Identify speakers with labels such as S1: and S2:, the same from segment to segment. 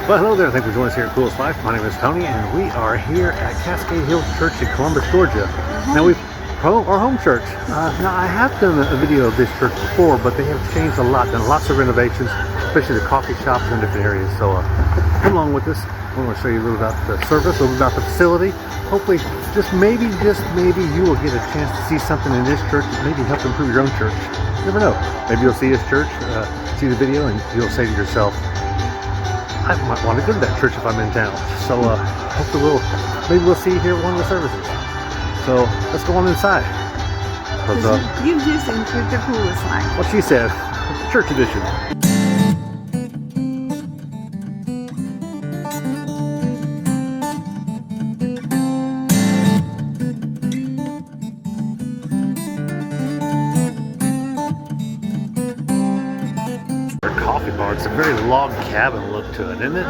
S1: Well, hello there. Thanks for joining us here at Coolest Life. My name is Tony, and we are here at Cascade Hill Church in Columbus, Georgia. Now, our home church. Now, I have done a video of this church before, but they have changed a lot, done lots of renovations, especially the coffee shops in different areas. So, come along with us. I want to show you a little about the service, a little about the facility. Hopefully, just maybe you will get a chance to see something in this church that maybe help improve your own church. You never know. Maybe you'll see this church, see the video, and you'll say to yourself, I might want to go to that church if I'm in town. So hopefully maybe we'll see you here at one of the services. So let's go on inside.
S2: You just entered the Coolest Life.
S1: What she said, church edition. Coffee bar. It's a very log cabin look to it, isn't it?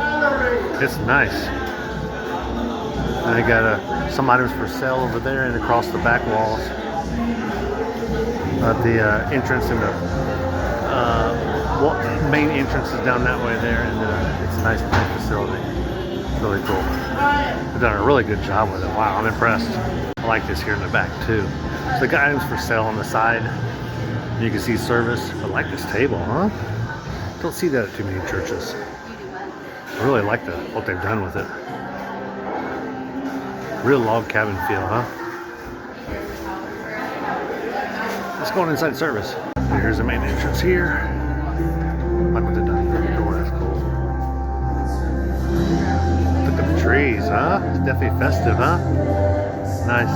S1: It's nice. And I got some items for sale over there and across the back walls. The entrance and the main entrance is down that way there, and it's a nice facility. It's really cool. They've done a really good job with it. Wow, I'm impressed. I like this here in the back too. So they got items for sale on the side. You can see service. I like this table, huh? Don't see that at too many churches. I really like what they've done with it. Real log cabin feel, huh? Let's go on inside service. Here's the main entrance here. Like with the dining door, that's cool. Look at the trees, huh? It's definitely festive, huh? Nice.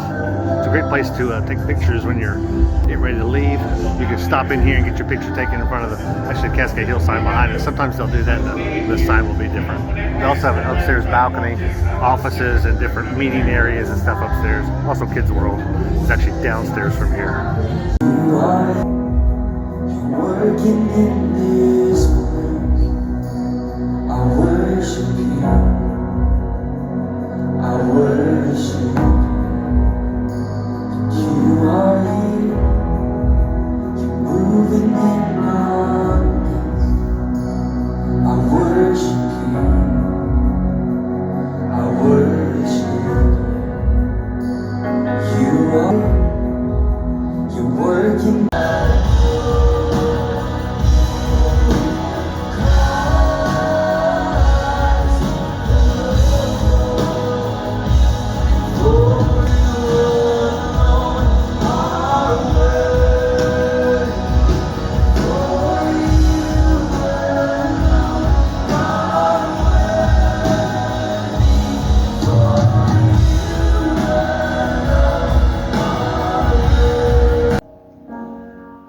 S1: It's a great place to take pictures when you're getting ready to leave. You can stop in here and get your picture taken in front of the Cascade Hill sign behind it. Sometimes they'll do that and the sign will be different. They also have an upstairs balcony, offices and different meeting areas and stuff upstairs. Also Kids World is actually downstairs from here.
S3: You are working in this place. I worship you. I worship you. You are here. You're moving in my midst. I worship you. I worship you. You are. You're working.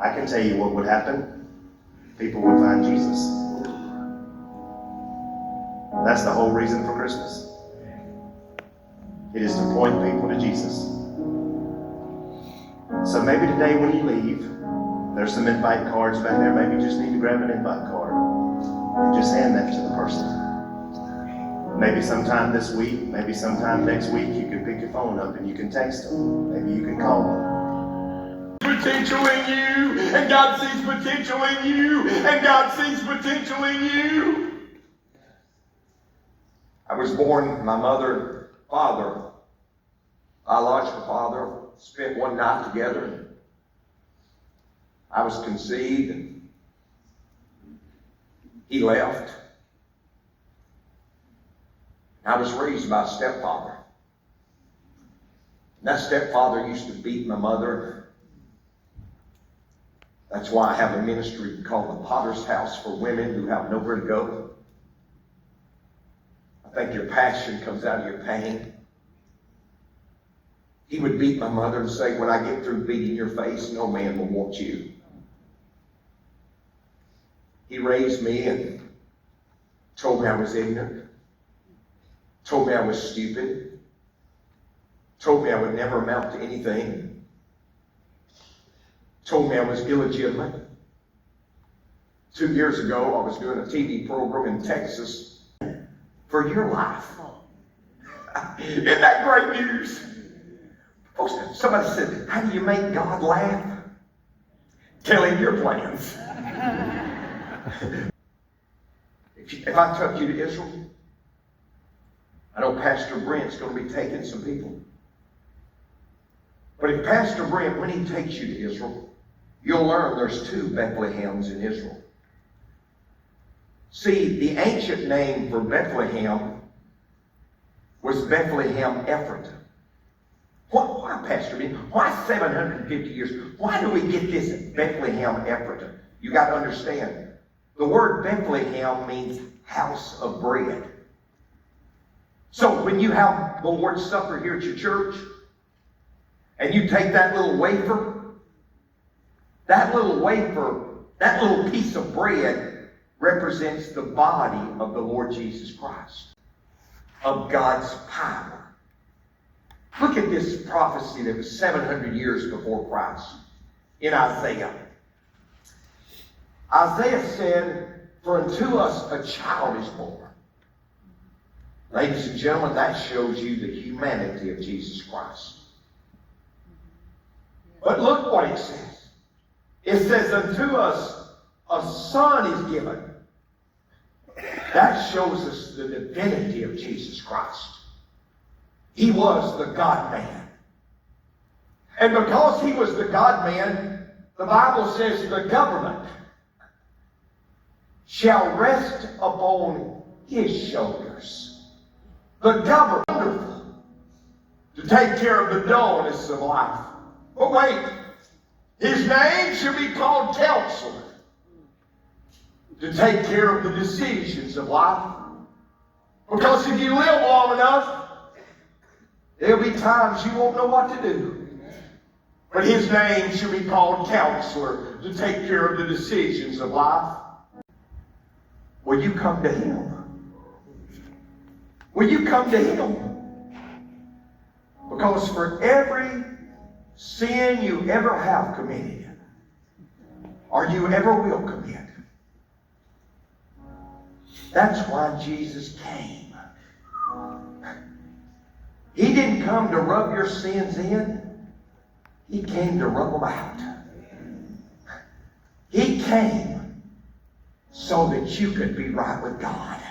S4: I can tell you what would happen. People would find Jesus. That's the whole reason for Christmas. It is to point people to Jesus. So maybe today when you leave, there's some invite cards back there. Maybe you just need to grab an invite card and just hand that to the person. Maybe sometime this week, maybe sometime next week, you can pick your phone up and you can text them. Maybe you can call them.
S5: Potential in you, and God sees potential in you, and God sees potential in you. I was born, my mother and father, biological father, spent one night together. I was conceived, and he left. I was raised by a stepfather. And that stepfather used to beat my mother. That's why I have a ministry called the Potter's House for women who have nowhere to go. I think your passion comes out of your pain. He would beat my mother and say, when I get through beating your face, no man will want you. He raised me and told me I was ignorant, told me I was stupid, told me I would never amount to anything. Told me I was illegitimate. 2 years ago, I was doing a TV program in Texas for your life. Isn't that great news? Folks, somebody said, how do you make God laugh? Tell him your plans. If I took you to Israel, I know Pastor Brent's going to be taking some people. But if Pastor Brent, when he takes you to Israel, you'll learn there's 2 Bethlehems in Israel. See, the ancient name for Bethlehem was Bethlehem Ephratah. Why, Pastor Ben? Why 750 years? Why do we get this Bethlehem Ephratah? You got to understand, the word Bethlehem means house of bread. So when you have the Lord's Supper here at your church, and you take that little wafer, that little piece of bread represents the body of the Lord Jesus Christ, of God's power. Look at this prophecy that was 700 years before Christ in Isaiah. Isaiah said, "For unto us a child is born." Ladies and gentlemen, that shows you the humanity of Jesus Christ. But look what it says. It says, "Unto us a son is given." That shows us the divinity of Jesus Christ. He was the God-man. And because he was the God-man, the Bible says the government shall rest upon his shoulders. The government, wonderful, to take care of the dullness of life. But wait, his name shall be called Counselor, to take care of the decisions of life. Because if you live long enough, there'll be times you won't know what to do. But his name shall be called Counselor, to take care of the decisions of life. Will you come to him? Will you come to him? Because for every sin you ever have committed, or you ever will commit, that's why Jesus came. He didn't come to rub your sins in. He came to rub them out. He came so that you could be right with God.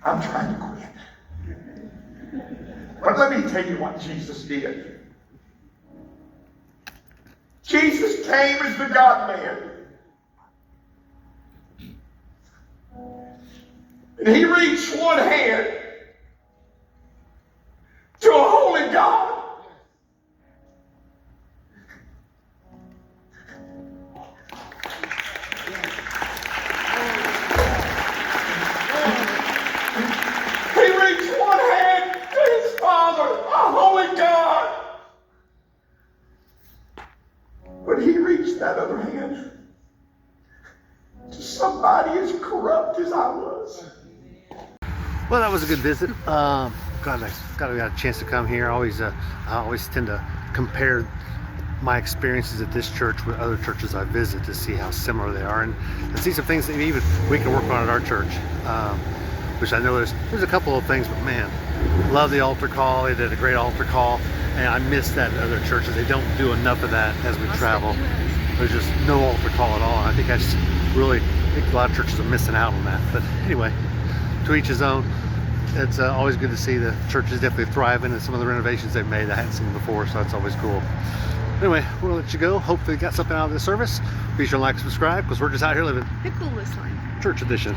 S5: I'm trying to quit. But let me tell you what Jesus did. Jesus came as the God-man. And he reached one hand to a holy God. He reached one hand to his Father, a holy God. But he reached that other hand to somebody as corrupt as I was.
S1: Well, that was a good visit. God, I got a chance to come here. I always tend to compare my experiences at this church with other churches I visit to see how similar they are, and see some things that even we can work on at our church. Which I know there's a couple of things, but man, love the altar call. They did a great altar call, and I miss that in other churches. They don't do enough of that as we travel. There's just no altar call at all. And I think a lot of churches are missing out on that. But anyway, to each his own. It's always good to see the church is definitely thriving, and some of the renovations they've made I hadn't seen before, so that's always cool. Anyway, we'll let you go. Hopefully you got something out of this service. Be sure to like and subscribe, because we're just out here living
S2: The coolest life.
S1: church edition.